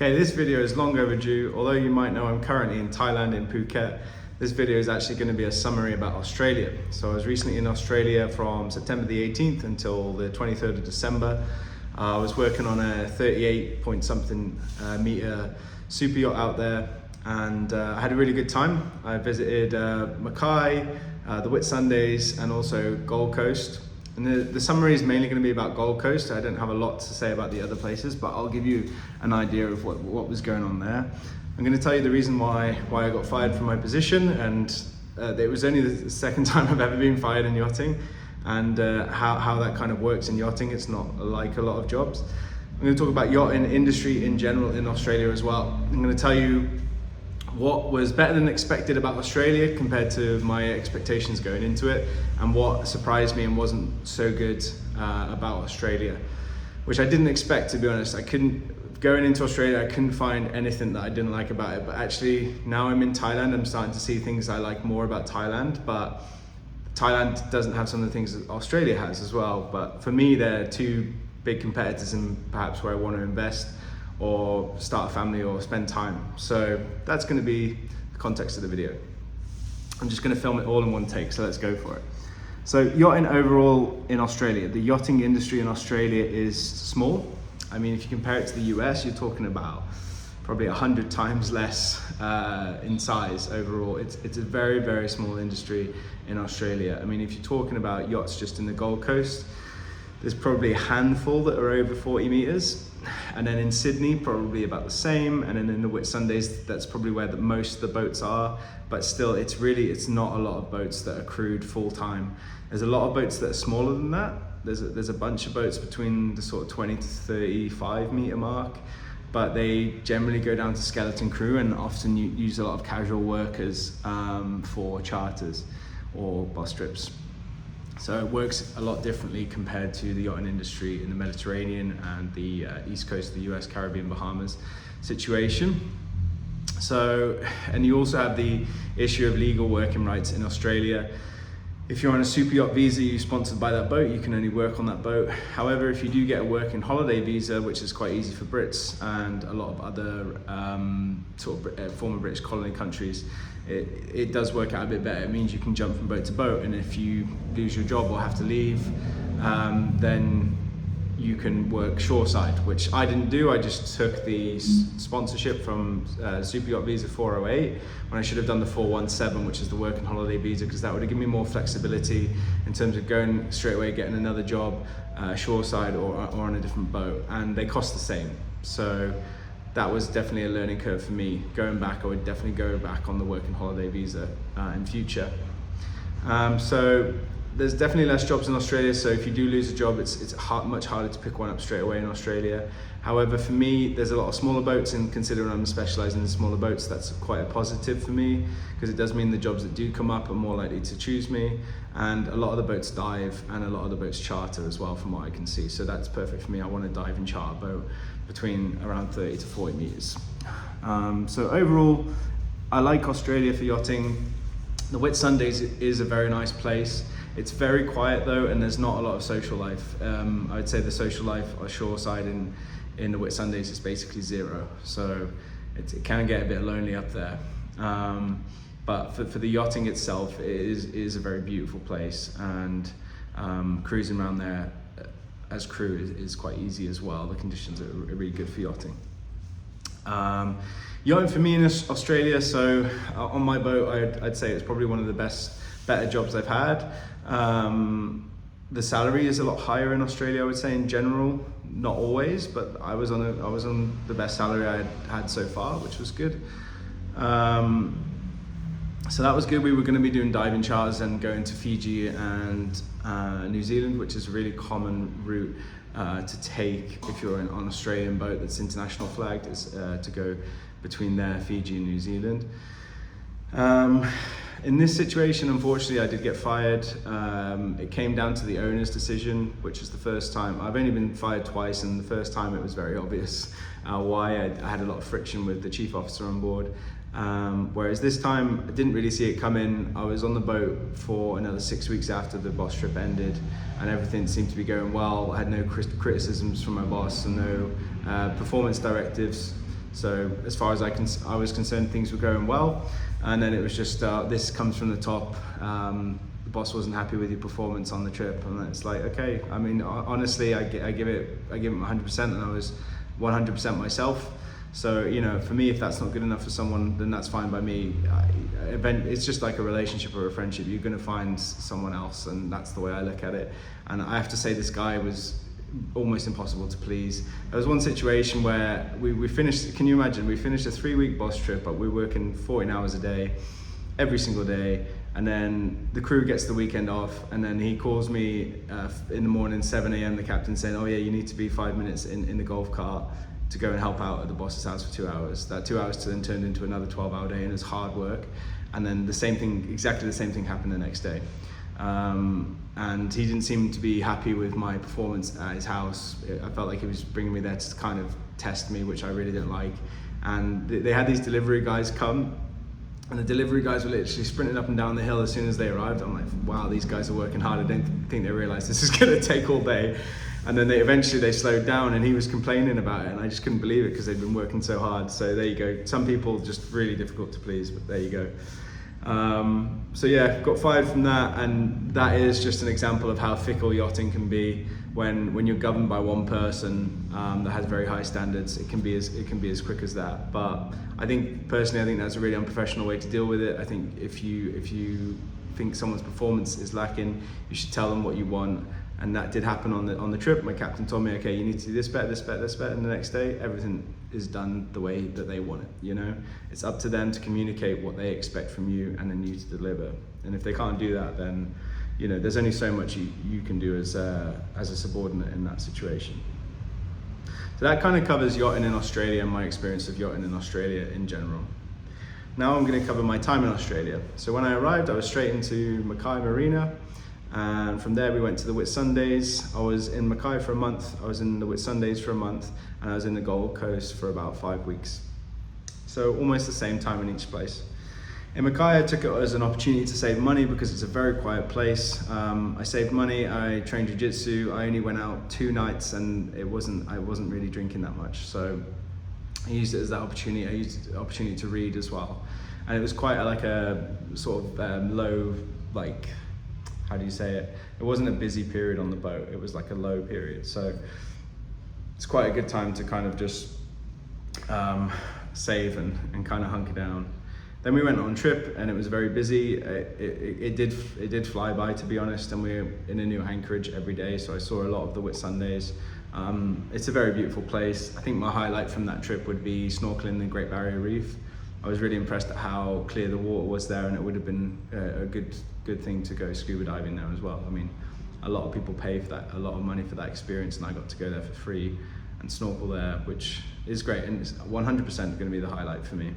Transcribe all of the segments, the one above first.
Okay, this video is long overdue. Although you might know I'm currently in Thailand, in Phuket, this video is actually going to be a summary about Australia. So I was recently in Australia from September the 18th until the 23rd of December. I was working on a 38 point something meter super yacht out there, and I had a really good time. I visited Mackay, the Whitsundays, and also Gold Coast. And the summary is mainly going to be about Gold Coast. I don't have a lot to say about the other places, but I'll give you an idea of what was going on there. I'm going to tell you the reason why I got fired from my position, and it was only the second time I've ever been fired in yachting, and how that kind of works in yachting. It's not like a lot of jobs. I'm going to talk about yachting industry in general in Australia as well. I'm going to tell you what was better than expected about Australia compared to my expectations going into it, and what surprised me and wasn't so good about Australia, which I didn't expect, to be honest. Going into Australia, I couldn't find anything that I didn't like about it, but actually now I'm in Thailand, I'm starting to see things I like more about Thailand, but Thailand doesn't have some of the things that Australia has as well. But for me, they're two big competitors in perhaps where I want to invest or start a family or spend time. So that's going to be the context of the video. I'm just going to film it all in one take, so let's go for it. So yachting overall in Australia, the yachting industry in Australia is small. I mean, if you compare it to the US, you're talking about probably 100 times less in size overall. It's a very, very small industry in Australia. I mean, if you're talking about yachts just in the Gold Coast, there's probably a handful that are over 40 meters. And then in Sydney, probably about the same. And then in the Whitsundays, that's probably where most of the boats are. But still, it's not a lot of boats that are crewed full time. There's a lot of boats that are smaller than that. There's a bunch of boats between the sort of 20 to 35 meter mark, but they generally go down to skeleton crew and often use a lot of casual workers for charters or bus trips. So it works a lot differently compared to the yachting industry in the Mediterranean and the east coast of the US, Caribbean, Bahamas situation. So, and you also have the issue of legal working rights in Australia. If you're on a super yacht visa, you're sponsored by that boat, you can only work on that boat. However, if you do get a working holiday visa, which is quite easy for Brits and a lot of other former British colony countries, it does work out a bit better. It means you can jump from boat to boat, and if you lose your job or have to leave, then you can work shoreside, which I didn't do. I just took the sponsorship from Super Yacht Visa 408 when I should have done the 417, which is the work and holiday visa, because that would have given me more flexibility in terms of going straight away, getting another job shoreside or on a different boat, and they cost the same. So that was definitely a learning curve for me. Going back, I would definitely go back on the work and holiday visa in future. So there's definitely less jobs in Australia, so if you do lose a job, it's much harder to pick one up straight away in Australia. However, for me, there's a lot of smaller boats, and considering I'm specialising in smaller boats, that's quite a positive for me, because it does mean the jobs that do come up are more likely to choose me, and a lot of the boats dive, and a lot of the boats charter as well, from what I can see. So that's perfect for me. I want to dive and charter a boat between around 30 to 40 metres. So overall, I like Australia for yachting. The Whitsundays is a very nice place. It's very quiet though, and there's not a lot of social life. I would say the social life on shoreside in the Whitsundays is basically zero. So it can get a bit lonely up there. But for the yachting itself, it is a very beautiful place, and cruising around there as crew is quite easy as well. The conditions are really good for yachting. Yachting for me in Australia, so on my boat, I'd say it's probably one of the better jobs I've had. The salary is a lot higher in Australia, I would say, in general. Not always, but I was on the best salary I had so far, which was good. So that was good. We were going to be doing diving charters and going to Fiji and New Zealand, which is a really common route to take if you're on an Australian boat that's international flagged, is to go between there, Fiji and New Zealand. In this situation, unfortunately, I did get fired. It came down to the owner's decision, which is the first time. I've only been fired twice, and the first time it was very obvious why. I had a lot of friction with the chief officer on board. Whereas this time, I didn't really see it coming. I was on the boat for another 6 weeks after the boss trip ended, and everything seemed to be going well. I had no criticisms from my boss and no performance directives. So as far as I was concerned, things were going well. And then it was just, this comes from the top. The boss wasn't happy with your performance on the trip. And it's like, okay, I mean, honestly, I give it 100%, and I was 100% myself. So, you know, for me, if that's not good enough for someone, then that's fine by me. It's just like a relationship or a friendship. You're going to find someone else, and that's the way I look at it. And I have to say, this guy was almost impossible to please. There was one situation where we finished, can you imagine, we finished a 3-week boss trip, but we were working 14 hours a day, every single day. And then the crew gets the weekend off, and then he calls me in the morning, 7 a.m, the captain, saying, oh yeah, you need to be 5 minutes in the golf cart to go and help out at the boss's house for 2 hours. That 2 hours then turned into another 12-hour day, and it was hard work. And then the same thing, exactly the same thing happened the next day. And he didn't seem to be happy with my performance at his house. I felt like he was bringing me there to kind of test me, which I really didn't like. And they had these delivery guys come, and the delivery guys were literally sprinting up and down the hill as soon as they arrived. I'm like, wow, these guys are working hard. I don't think they realize this is gonna take all day. And then they slowed down, and he was complaining about it, and I just couldn't believe it because they'd been working so hard. So there you go. Some people just really difficult to please, but there you go. So yeah, got fired from that, and that is just an example of how fickle yachting can be when you're governed by one person that has very high standards. It can be as quick as that. But I think personally, that's a really unprofessional way to deal with it. I think if you think someone's performance is lacking, you should tell them what you want. And that did happen on the trip. My captain told me, okay, you need to do this better, this better, this better, and the next day everything is done the way that they want it. You know, it's up to them to communicate what they expect from you, and then you to deliver. And if they can't do that, then you know there's only so much you can do as a subordinate in that situation. So that kind of covers yachting in Australia and my experience of yachting in Australia in general. Now I'm going to cover my time in Australia. So when I arrived, I was straight into Mackay Marina. And from there we went to the Whitsundays. I was in Mackay for a month, I was in the Whitsundays for a month, and I was in the Gold Coast for about 5 weeks. So almost the same time in each place. In Mackay, I took it as an opportunity to save money because it's a very quiet place. I saved money, I trained jiu-jitsu, I only went out 2 nights, and I wasn't really drinking that much. So I used it as that opportunity. I used the opportunity to read as well. And it was quite a sort of low, like, how do you say it? It wasn't a busy period on the boat. It was like a low period. So it's quite a good time to kind of just save and kind of hunker down. Then we went on a trip, and it was very busy. It did fly by, to be honest, and we were in a new anchorage every day. So I saw a lot of the Whitsundays. It's a very beautiful place. I think my highlight from that trip would be snorkeling the Great Barrier Reef. I was really impressed at how clear the water was there, and it would have been a good thing to go scuba diving there as well. I mean, a lot of people pay for that, a lot of money for that experience, and I got to go there for free and snorkel there, which is great, and it's 100% going to be the highlight for me.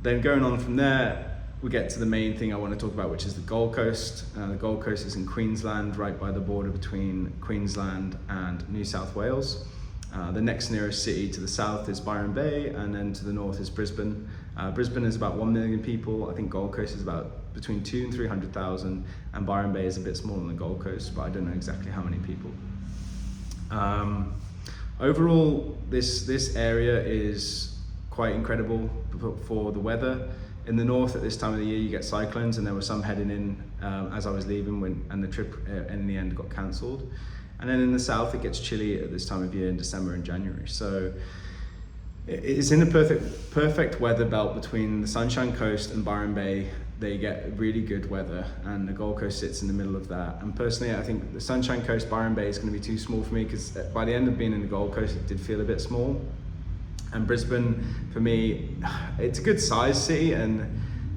Then going on from there, we get to the main thing I want to talk about, which is the Gold Coast. The Gold Coast is in Queensland, right by the border between Queensland and New South Wales. The next nearest city to the south is Byron Bay, and then to the north is Brisbane. Brisbane is about 1 million people. I think Gold Coast is about between 200,000 and 300,000, and Byron Bay is a bit smaller than the Gold Coast, but I don't know exactly how many people. Overall, this area is quite incredible for the weather. In the north at this time of the year you get cyclones, and there were some heading in as I was leaving and the trip in the end got cancelled. And then in the south it gets chilly at this time of year in December and January. So it's in a perfect weather belt between the Sunshine Coast and Byron Bay. They get really good weather, and the Gold Coast sits in the middle of that. And personally, I think the Sunshine Coast, Byron Bay is going to be too small for me, because by the end of being in the Gold Coast, it did feel a bit small. And Brisbane, for me, it's a good sized city, and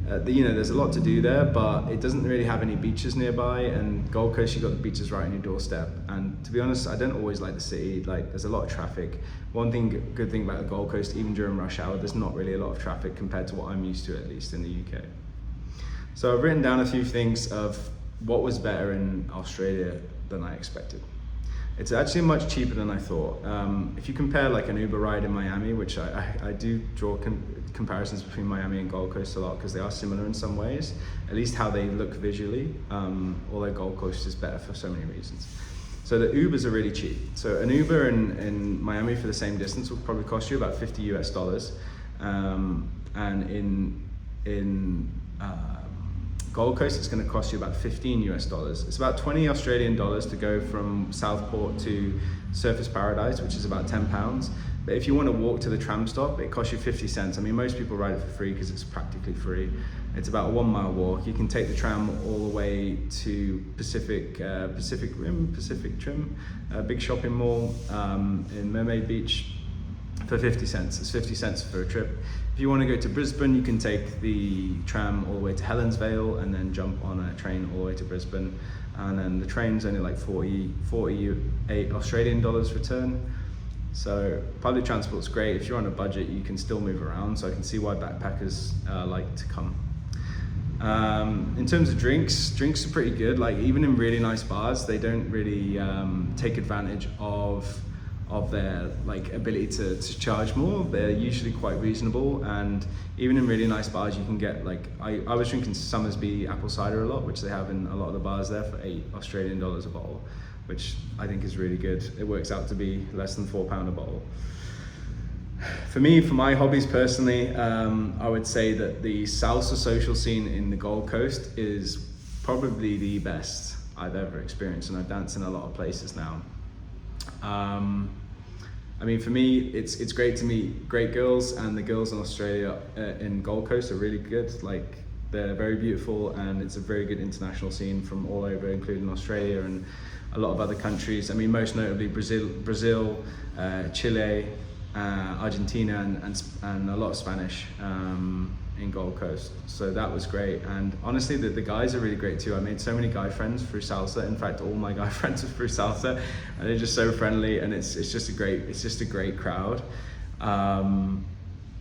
there's a lot to do there, but it doesn't really have any beaches nearby. And Gold Coast, you've got the beaches right on your doorstep. And to be honest, I don't always like the city. Like, there's a lot of traffic. One good thing about the Gold Coast, even during rush hour, there's not really a lot of traffic compared to what I'm used to, at least in the UK. So I've written down a few things of what was better in Australia than I expected. It's actually much cheaper than I thought. If you compare like an Uber ride in Miami, which I do draw comparisons between Miami and Gold Coast a lot, because they are similar in some ways, at least how they look visually, although Gold Coast is better for so many reasons. So the Ubers are really cheap. So an Uber in Miami for the same distance will probably cost you about $50 US. And in Gold Coast, it's going to cost you about $15 US. It's about 20 Australian dollars to go from Southport to Surfers Paradise, which is about £10. But if you want to walk to the tram stop, it costs you 50 cents. I mean, most people ride it for free because it's practically free. It's about a 1 mile walk. You can take the tram all the way to Pacific Trim, a big shopping mall in Mermaid Beach for 50 cents. It's 50 cents for a trip. If you want to go to Brisbane, you can take the tram all the way to Helensvale and then jump on a train all the way to Brisbane. And then the train's only like 48 Australian dollars return. So public transport's great. If you're on a budget, you can still move around. So I can see why backpackers like to come. In terms of drinks are pretty good. Like even in really nice bars, they don't really take advantage of their like ability to charge more. They're usually quite reasonable, and even in really nice bars you can get like, I was drinking Summersby apple cider a lot, which they have in a lot of the bars there for 8 Australian dollars a bottle, which I think is really good. It works out to be less than £4 a bottle. For me, for my hobbies personally, I would say that the salsa social scene in the Gold Coast is probably the best I've ever experienced, and I dance in a lot of places now. I mean, for me, it's great to meet great girls, and the girls in Australia in Gold Coast are really good. Like, they're very beautiful, and it's a very good international scene from all over, including Australia and a lot of other countries. I mean, most notably Brazil, Chile, Argentina, and a lot of Spanish in Gold Coast. So that was great, and honestly the guys are really great too. I made so many guy friends through salsa. In fact, all my guy friends are through salsa, and they're just so friendly, and it's just a great crowd.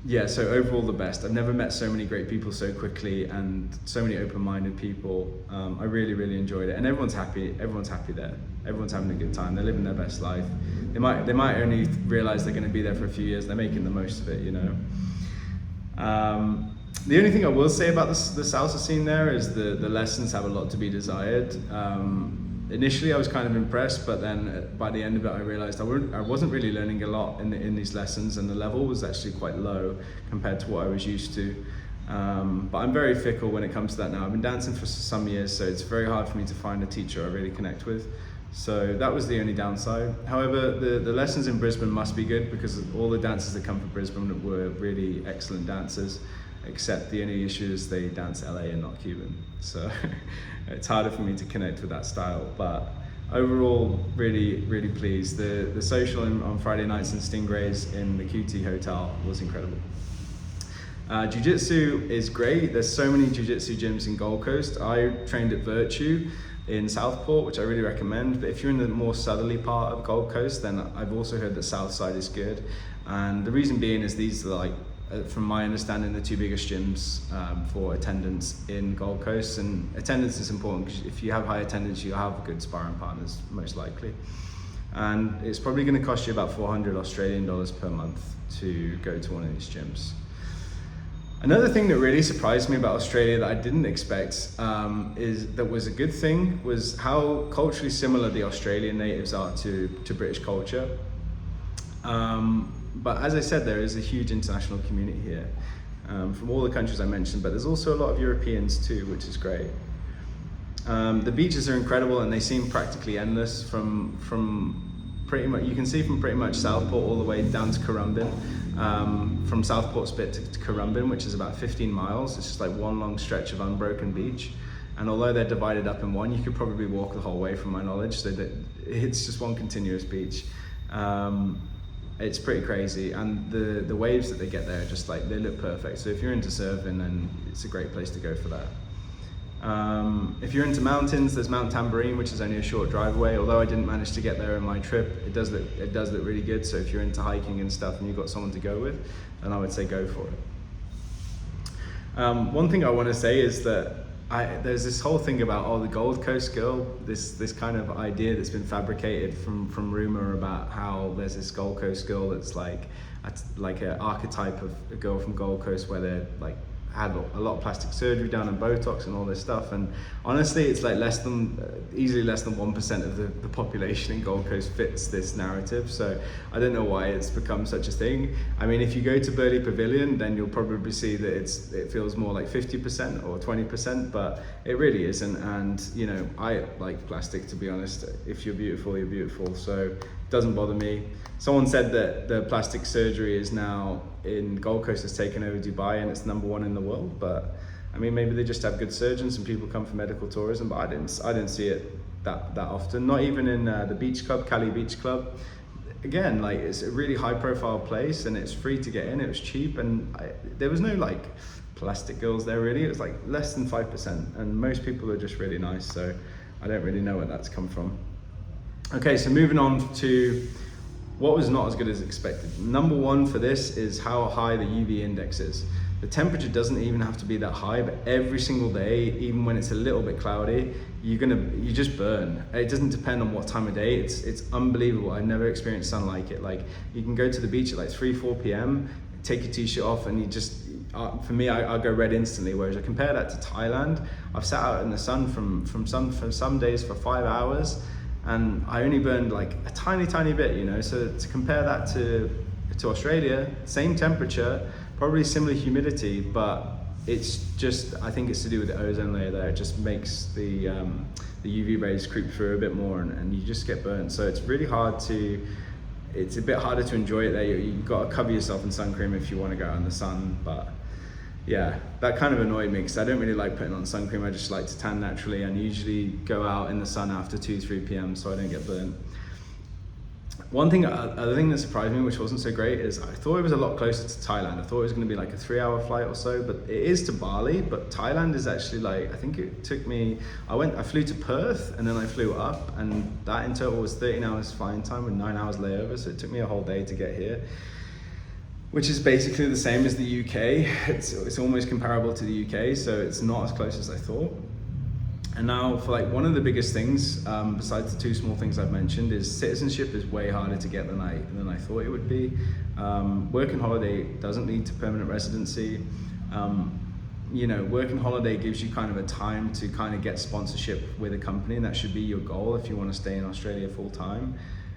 Yeah, so overall the best. I've never met so many great people so quickly, and so many open-minded people. I really enjoyed it, and everyone's happy there. Everyone's having a good time. They're living their best life. They might only realize they're going to be there for a few years. They're making the most of it, you know. The only thing I will say about the salsa scene there is the lessons have a lot to be desired. Initially I was kind of impressed, but then by the end of it I realized I wasn't really learning a lot in these lessons, and the level was actually quite low compared to what I was used to. But I'm very fickle when it comes to that now. I've been dancing for some years, so it's very hard for me to find a teacher I really connect with. So that was the only downside. However, the lessons in Brisbane must be good, because all the dancers that come from Brisbane were really excellent dancers, except the only issue is they dance LA and not Cuban. So it's harder for me to connect with that style. But overall, really pleased. The social on Friday nights in Stingrays in the QT Hotel was incredible. Jiu-Jitsu is great. There's so many Jiu-Jitsu gyms in Gold Coast. I trained at Virtue in Southport, which I really recommend. But if you're in the more southerly part of Gold Coast, then I've also heard that Southside is good. And the reason being is these are like, from my understanding, the two biggest gyms for attendance in Gold Coast. And attendance is important, because if you have high attendance, you'll have good sparring partners, most likely. And it's probably going to cost you about 400 Australian dollars per month to go to one of these gyms. Another thing that really surprised me about Australia that I didn't expect was a good thing, was how culturally similar the Australian natives are to British culture. But as I said, there is a huge international community here from all the countries I mentioned, but there's also a lot of Europeans too, which is great. The beaches are incredible, and they seem practically endless from pretty much, you can see from pretty much Southport all the way down to Currumbin. From Southport Spit to Currumbin, which is about 15 miles. It's just like one long stretch of unbroken beach. And although they're divided up in one, you could probably walk the whole way from my knowledge, so that it's just one continuous beach. It's pretty crazy, and the waves that they get there are just like, they look perfect. So if you're into surfing, then it's a great place to go for that. If you're into mountains, there's Mount Tamborine, which is only a short drive away. Although I didn't manage to get there in my trip, it does look really good. So if you're into hiking and stuff and you've got someone to go with, then I would say go for it. One thing I want to say is that there's this whole thing about, the Gold Coast girl, this kind of idea that's been fabricated from rumor about how there's this Gold Coast girl that's like an archetype of a girl from Gold Coast, where they're like had a lot of plastic surgery done and Botox and all this stuff, and honestly it's like easily less than 1% of the population in Gold Coast fits this narrative. So I don't know why it's become such a thing. I mean, if you go to Burley Pavilion, then you'll probably see that it feels more like 50% or 20%, but it really isn't. And you know, I like plastic, to be honest. If you're beautiful, you're beautiful, so it doesn't bother me. Someone said that the plastic surgery is now in Gold Coast has taken over Dubai and it's #1 in the world, but I mean, maybe they just have good surgeons and people come for medical tourism, but I didn't see it that often. Not even in the beach club, Cali Beach Club. Again, like, it's a really high profile place and it's free to get in, it was cheap, and there was no like plastic girls there really. It was like less than 5%, and most people are just really nice, so I don't really know where that's come from. Okay, so moving on to what was not as good as expected. #1 for this is how high the UV index is. The temperature doesn't even have to be that high, but every single day, even when it's a little bit cloudy, you just burn. It doesn't depend on what time of day. It's unbelievable. I've never experienced sun like it. Like, you can go to the beach at like 3-4 p.m., take your t-shirt off, and you just, for me, I go red instantly. Whereas I compare that to Thailand, I've sat out in the sun for some days for 5 hours, and I only burned like a tiny bit, you know. So to compare that to Australia, same temperature, probably similar humidity, but it's just, I think it's to do with the ozone layer there. It just makes the UV rays creep through a bit more, and you just get burnt. So it's really hard it's a bit harder to enjoy it there. You've got to cover yourself in sun cream if you want to go out in the sun, but yeah, that kind of annoyed me because I don't really like putting on sun cream. I just like to tan naturally, and usually go out in the sun after 2-3 p.m. so I don't get burnt. Other thing that surprised me, which wasn't so great, is I thought it was a lot closer to Thailand. I thought it was going to be like a 3-hour flight or so, but it is to Bali. But Thailand is actually like, I think it took me, I flew to Perth and then I flew up, and that in total was 13 hours flying time with 9 hours layover. So it took me a whole day to get here, which is basically the same as the UK. It's almost comparable to the UK, so it's not as close as I thought. And now for like one of the biggest things, besides the 2 small things I've mentioned, is citizenship is way harder to get than I thought it would be. Work and holiday doesn't lead to permanent residency. You know, work and holiday gives you kind of a time to kind of get sponsorship with a company, and that should be your goal if you want to stay in Australia full time.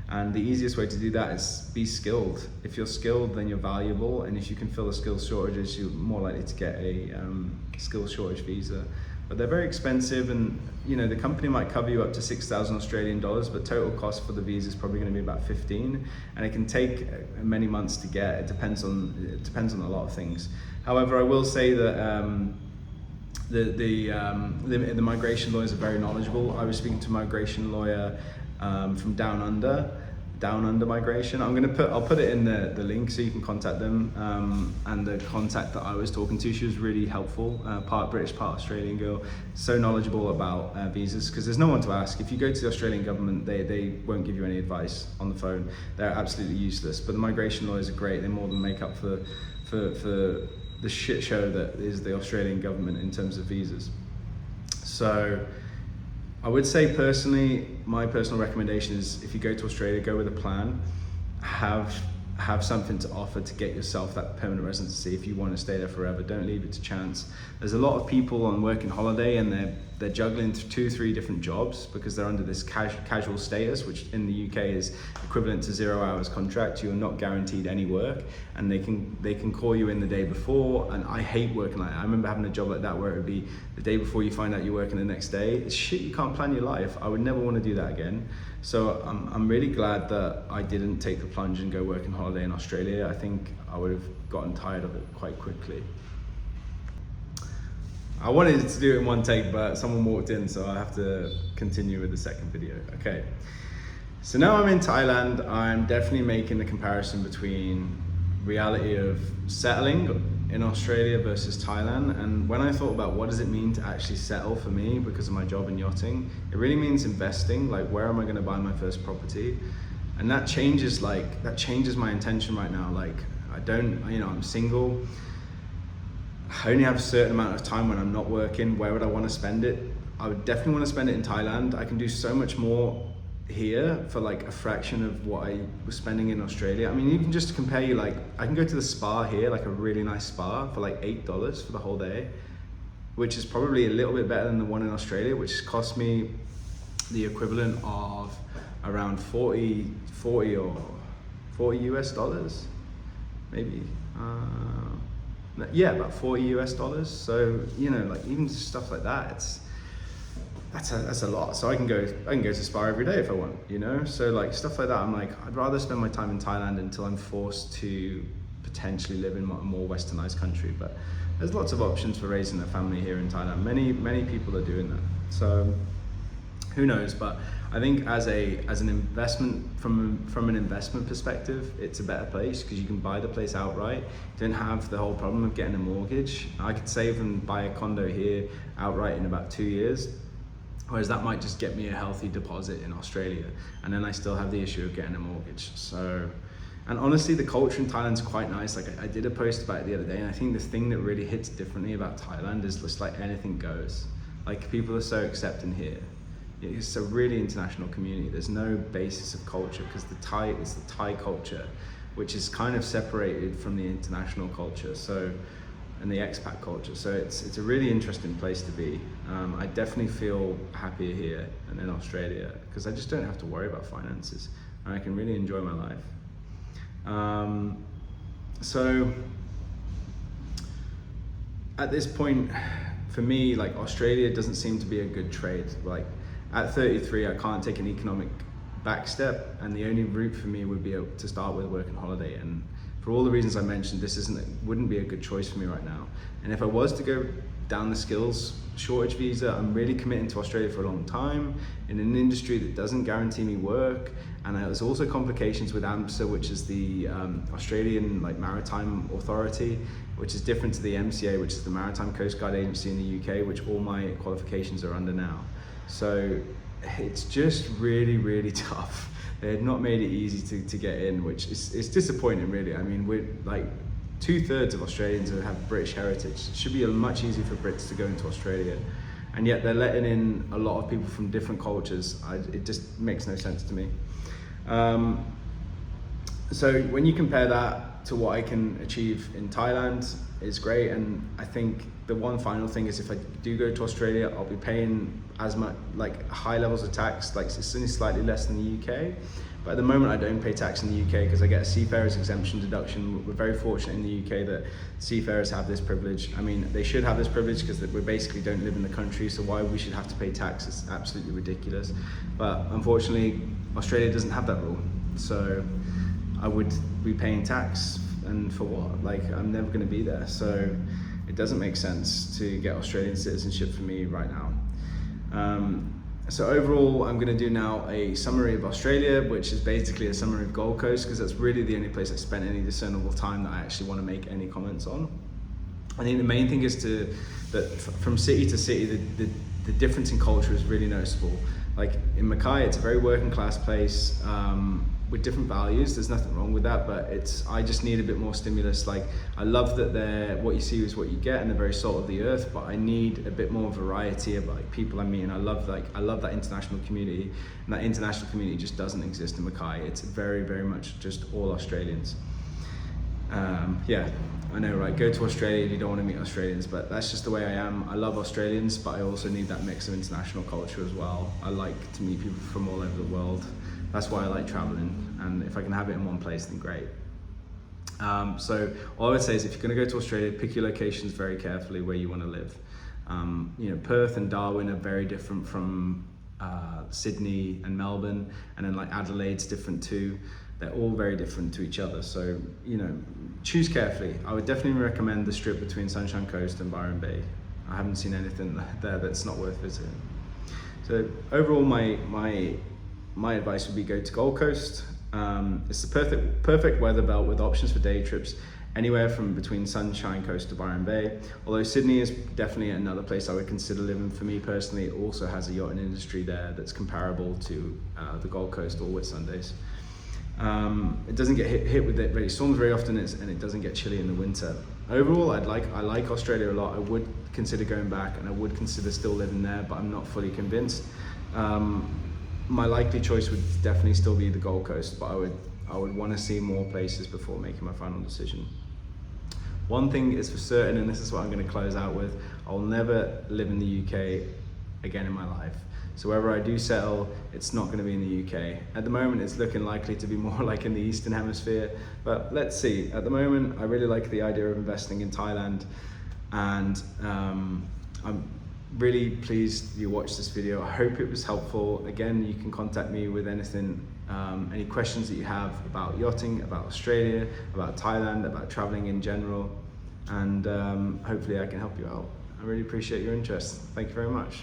And the easiest way to do that is be skilled. If you're skilled, then you're valuable, and if you can fill the skills shortages, you're more likely to get a skills shortage visa. But they're very expensive, and you know, the company might cover you up to 6,000 Australian dollars, but total cost for the visa is probably going to be about 15, and it can take many months to get. It depends on a lot of things. However, I will say that the migration lawyers are very knowledgeable. I was speaking to a migration lawyer from Down Under Migration. I'll put it in the link so you can contact them. And the contact that I was talking to, she was really helpful. Part British, part Australian girl, so knowledgeable about visas, because there's no one to ask. If you go to the Australian government, they won't give you any advice on the phone. They're absolutely useless. But the migration lawyers are great. They more than make up for the shit show that is the Australian government in terms of visas. So I would say personally, my personal recommendation is if you go to Australia, go with a plan, have something to offer to get yourself that permanent residency if you want to stay there forever. Don't leave it to chance. There's a lot of people on working holiday and they're juggling 2-3 different jobs because they're under this casual status, which in the UK is equivalent to 0 hours contract. You're not guaranteed any work, and they can call you in the day before. And I hate working like that. I remember having a job like that where it would be the day before you find out you're working the next day. It's shit, you can't plan your life. I would never want to do that again. So I'm really glad that I didn't take the plunge and go work and holiday in Australia. I think I would have gotten tired of it quite quickly. I wanted to do it in one take, but someone walked in, so I have to continue with the second video. Okay, so now I'm in Thailand. I'm definitely making the comparison between reality of settling in Australia versus Thailand. And when I thought about what does it mean to actually settle for me because of my job in yachting, it really means investing. Like, where am I going to buy my first property? And that changes my intention right now. Like, I'm single. I only have a certain amount of time when I'm not working. Where would I want to spend it? I would definitely want to spend it in Thailand. I can do so much more here for like a fraction of what I was spending in Australia. I mean, even just to compare you, like I can go to the spa here, like a really nice spa for like $8 for the whole day, which is probably a little bit better than the one in Australia, which cost me the equivalent of around 40 US dollars, maybe. Yeah, about 40 US dollars. So, you know, like even stuff like that, that's a lot. So I can go to spa every day if I want, you know? So like stuff like that, I'm like, I'd rather spend my time in Thailand until I'm forced to potentially live in a more westernized country. But there's lots of options for raising a family here in Thailand. Many people are doing that. So who knows? But I think as an investment, from an investment perspective, it's a better place because you can buy the place outright. You don't have the whole problem of getting a mortgage. I could save and buy a condo here outright in about 2 years. Whereas that might just get me a healthy deposit in Australia, and then I still have the issue of getting a mortgage. So, and honestly, the culture in Thailand's quite nice. Like I did a post about it the other day, and I think the thing that really hits differently about Thailand is just like anything goes. Like people are so accepting here. It's a really international community. There's no basis of culture because it's the Thai culture, which is kind of separated from the international culture. So. And the expat culture. So it's a really interesting place to be. I definitely feel happier here than in Australia because I just don't have to worry about finances and I can really enjoy my life. So at this point, for me, like Australia doesn't seem to be a good trade. Like at 33, I can't take an economic back step, and the only route for me would be to start with work and holiday. And for all the reasons I mentioned, this wouldn't be a good choice for me right now. And if I was to go down the skills shortage visa, I'm really committing to Australia for a long time in an industry that doesn't guarantee me work. And there's also complications with AMSA, which is the Australian Maritime Authority, which is different to the MCA, which is the Maritime Coast Guard Agency in the UK, which all my qualifications are under now. So it's just really, really tough. They had not made it easy to get in, which is disappointing, really. I mean, we're like 2/3 of Australians have British heritage. It should be much easier for Brits to go into Australia, and yet they're letting in a lot of people from different cultures. It just makes no sense to me. So when you compare that to what I can achieve in Thailand, it's great. And I think the one final thing is if I do go to Australia, I'll be paying as much, like high levels of tax, like it's only slightly less than the UK. But at the moment I don't pay tax in the UK because I get a seafarer's exemption deduction. We're very fortunate in the UK that seafarers have this privilege. I mean, they should have this privilege because we basically don't live in the country, so why we should have to pay tax is absolutely ridiculous. But unfortunately, Australia doesn't have that rule. So I would be paying tax, and for what? Like, I'm never gonna be there. So it doesn't make sense to get Australian citizenship for me right now. So overall, I'm going to do now a summary of Australia, which is basically a summary of Gold Coast, because that's really the only place I spent any discernible time that I actually want to make any comments on. I think the main thing is that from city to city, the difference in culture is really noticeable. Like in Mackay, it's a very working class place with different values. There's nothing wrong with that, but I just need a bit more stimulus. Like I love that what you see is what you get, and they're very salt of the earth. But I need a bit more variety of like people I meet, and I love that international community, and that international community just doesn't exist in Mackay. It's very, very much just all Australians. Yeah, I know, right? Go to Australia and you don't want to meet Australians, but that's just the way I am. I love Australians, but I also need that mix of international culture as well. I like to meet people from all over the world. That's why I like traveling, and if I can have it in one place, then great. So all I would say is if you're going to go to Australia, pick your locations very carefully where you want to live. Perth and Darwin are very different from Sydney and Melbourne, and then like Adelaide's different too. They're all very different to each other, so choose carefully. I would definitely recommend the strip between Sunshine Coast and Byron Bay. I haven't seen anything there that's not worth visiting. So overall, my advice would be go to Gold Coast. It's the perfect weather belt with options for day trips anywhere from between Sunshine Coast to Byron Bay. Although Sydney is definitely another place I would consider living. For me personally, it also has a yachting industry there that's comparable to the Gold Coast or Whitsundays. It doesn't get hit with it storms very often, and it doesn't get chilly in the winter. Overall, I like Australia a lot. I would consider going back, and I would consider still living there, but I'm not fully convinced. my likely choice would definitely still be the Gold Coast, but I would want to see more places before making my final decision. One thing is for certain, and this is what I'm going to close out with, I'll never live in the UK again in my life. So wherever I do settle, it's not going to be in the UK. At the moment, it's looking likely to be more like in the Eastern Hemisphere, but let's see. At the moment, I really like the idea of investing in Thailand, and I'm really pleased you watched this video. I hope it was helpful. Again, you can contact me with anything, any questions that you have about yachting, about Australia, about Thailand, about traveling in general, and hopefully I can help you out. I really appreciate your interest. Thank you very much.